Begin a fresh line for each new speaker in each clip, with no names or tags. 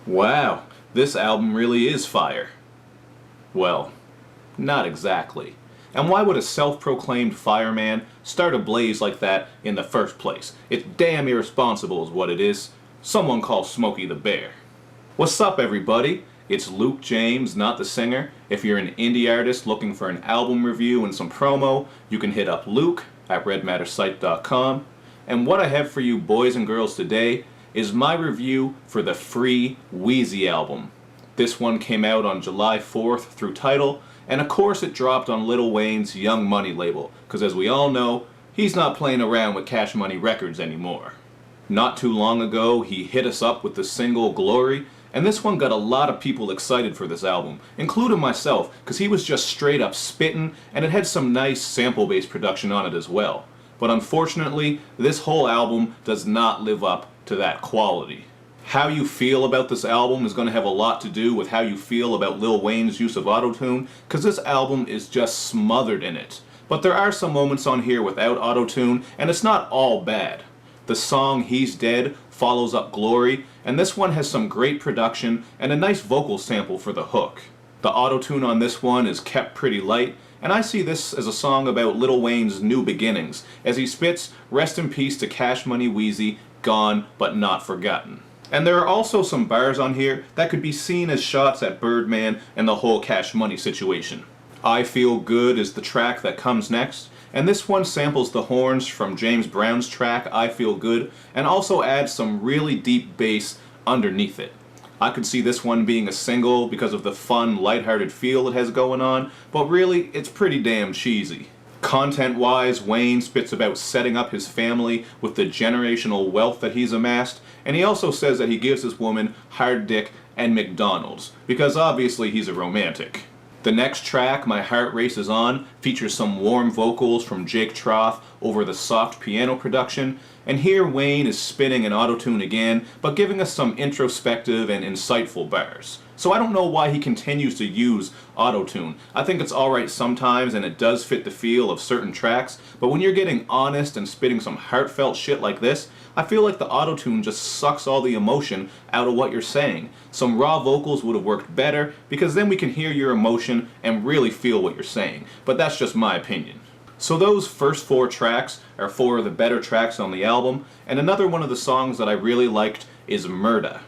Wow, this album really is fire. Well, not exactly. And why would a self-proclaimed fireman start a blaze like that in the first place? It's damn irresponsible is what it is. Someone call Smokey the Bear. What's up, everybody? It's Luke James, not the singer. If you're an indie artist looking for an album review and some promo, you can hit up Luke at redmattersite.com. And what I have for you boys and girls today is my review for the free Weezy album. This one came out on July 4th through Tidal, and of course it dropped on Lil Wayne's Young Money label, because as we all know, he's not playing around with Cash Money Records anymore. Not too long ago, he hit us up with the single Glory, and this one got a lot of people excited for this album, including myself, because he was just straight up spittin', and it had some nice sample-based production on it as well. But unfortunately, this whole album does not live up to that quality. How you feel about this album is going to have a lot to do with how you feel about Lil Wayne's use of autotune, because this album is just smothered in it. But there are some moments on here without autotune, and it's not all bad. The song He's Dead follows up Glory, and this one has some great production and a nice vocal sample for the hook. The autotune on this one is kept pretty light, and I see this as a song about Lil Wayne's new beginnings, as he spits, "Rest in peace to Cash Money Weezy, gone but not forgotten." And there are also some bars on here that could be seen as shots at Birdman and the whole Cash Money situation. I Feel Good is the track that comes next, and this one samples the horns from James Brown's track I Feel Good, and also adds some really deep bass underneath it. I could see this one being a single because of the fun, lighthearted feel it has going on, but really, it's pretty damn cheesy. Content-wise, Wayne spits about setting up his family with the generational wealth that he's amassed, and he also says that he gives his woman hard dick and McDonald's, because obviously he's a romantic. The next track, My Heart Races On, features some warm vocals from Jake Troth over the soft piano production, and here Wayne is spinning an autotune again, but giving us some introspective and insightful bars. So I don't know why he continues to use autotune. I think it's alright sometimes and it does fit the feel of certain tracks, but when you're getting honest and spitting some heartfelt shit like this, I feel like the autotune just sucks all the emotion out of what you're saying. Some raw vocals would have worked better, because then we can hear your emotion and really feel what you're saying. But that's just my opinion. So those first four tracks are four of the better tracks on the album, and another one of the songs that I really liked is Murda.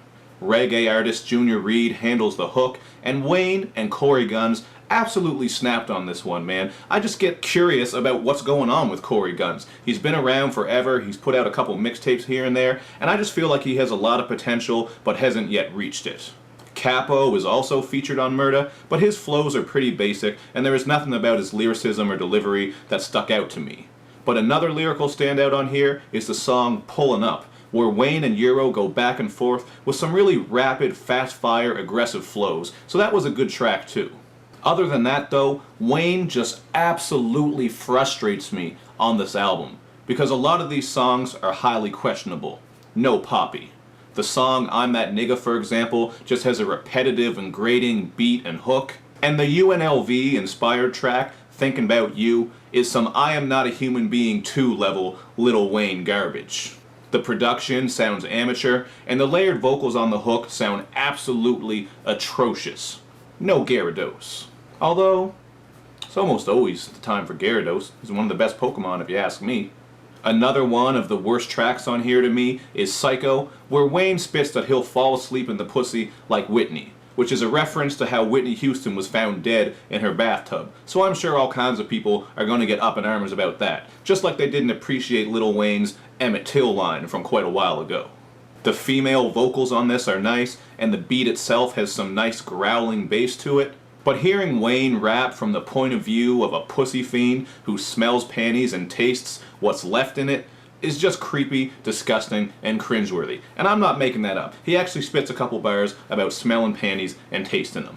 Reggae artist Junior Reid handles the hook, and Wayne and Corey Gunz absolutely snapped on this one, man. I just get curious about what's going on with Corey Gunz. He's been around forever, he's put out a couple mixtapes here and there, and I just feel like he has a lot of potential, but hasn't yet reached it. Capo is also featured on Murda, but his flows are pretty basic, and there is nothing about his lyricism or delivery that stuck out to me. But another lyrical standout on here is the song Pullin' Up, where Wayne and Euro go back and forth with some really rapid, fast-fire, aggressive flows, so that was a good track too. Other than that though, Wayne just absolutely frustrates me on this album, because a lot of these songs are highly questionable. No Poppy. The song I'm That Nigga, for example, just has a repetitive and grating beat and hook, and the UNLV-inspired track, Thinking About You, is some I Am Not a Human Being 2 level Lil Wayne garbage. The production sounds amateur, and the layered vocals on the hook sound absolutely atrocious. No Gyarados. Although, it's almost always the time for Gyarados. He's one of the best Pokemon if you ask me. Another one of the worst tracks on here to me is Psycho, where Wayne spits that he'll fall asleep in the pussy like Whitney, which is a reference to how Whitney Houston was found dead in her bathtub. So I'm sure all kinds of people are going to get up in arms about that, just like they didn't appreciate Lil Wayne's Emmett Till line from quite a while ago. The female vocals on this are nice, and the beat itself has some nice growling bass to it, but hearing Wayne rap from the point of view of a pussy fiend who smells panties and tastes what's left in it is just creepy, disgusting, and cringeworthy. And I'm not making that up. He actually spits a couple bars about smelling panties and tasting them.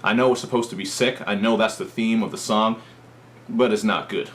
I know it's supposed to be sick, I know that's the theme of the song, but it's not good.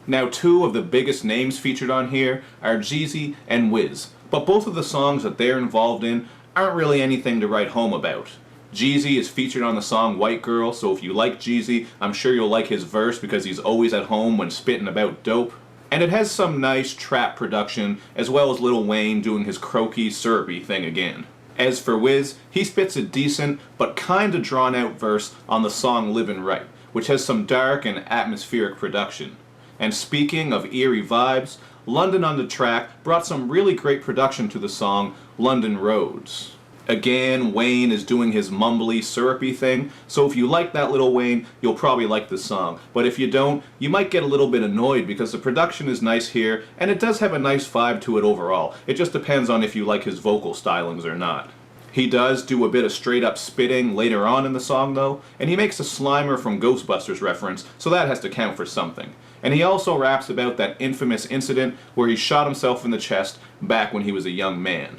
Now, two of the biggest names featured on here are Jeezy and Wiz, but both of the songs that they're involved in aren't really anything to write home about. Jeezy is featured on the song White Girl, so if you like Jeezy, I'm sure you'll like his verse because he's always at home when spitting about dope. And it has some nice trap production, as well as Lil Wayne doing his croaky, syrupy thing again. As for Wiz, he spits a decent but kinda drawn out verse on the song Livin' Right, which has some dark and atmospheric production. And speaking of eerie vibes, London on the track brought some really great production to the song London Roads. Again, Wayne is doing his mumbly, syrupy thing, so if you like that Lil Wayne, you'll probably like the song. But if you don't, you might get a little bit annoyed because the production is nice here, and it does have a nice vibe to it overall. It just depends on if you like his vocal stylings or not. He does do a bit of straight up spitting later on in the song though, and he makes a Slimer from Ghostbusters reference, so that has to count for something. And he also raps about that infamous incident where he shot himself in the chest back when he was a young man.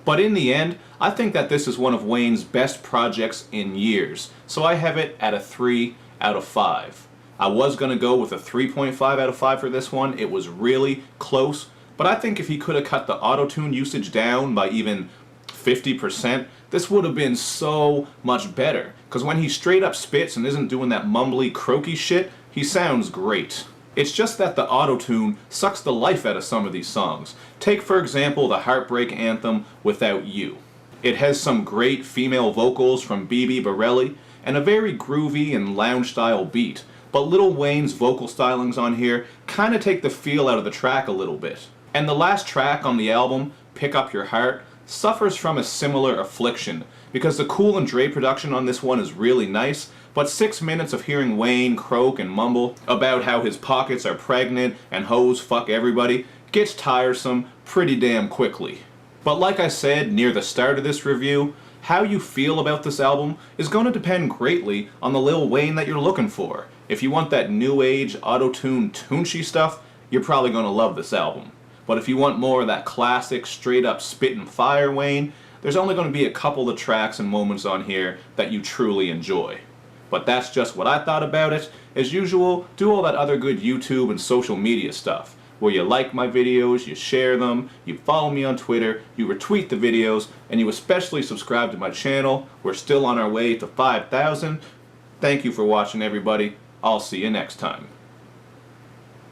But in the end, I think that this is one of Wayne's best projects in years, so I have it at a 3 out of 5. I was going to go with a 3.5 out of 5 for this one. It was really close, but I think if he could have cut the auto-tune usage down by even 50%, this would have been so much better. Because when he straight up spits and isn't doing that mumbly, croaky shit, he sounds great. It's just that the auto-tune sucks the life out of some of these songs. Take for example the Heartbreak Anthem, Without You. It has some great female vocals from BB Borelli and a very groovy and lounge style beat, but Lil Wayne's vocal stylings on here kinda take the feel out of the track a little bit. And the last track on the album, Pick Up Your Heart, suffers from a similar affliction, because the Cool and Dre production on this one is really nice, but 6 minutes of hearing Wayne croak and mumble about how his pockets are pregnant and hoes fuck everybody gets tiresome pretty damn quickly. But like I said near the start of this review, how you feel about this album is going to depend greatly on the Lil Wayne that you're looking for. If you want that new age auto-tune tunchy stuff, you're probably going to love this album. But if you want more of that classic straight up spit and fire Wayne, there's only going to be a couple of tracks and moments on here that you truly enjoy. But that's just what I thought about it. As usual, do all that other good YouTube and social media stuff, where you like my videos, you share them, you follow me on Twitter, you retweet the videos, and you especially subscribe to my channel. We're still on our way to 5,000. Thank you for watching, everybody. I'll see you next time.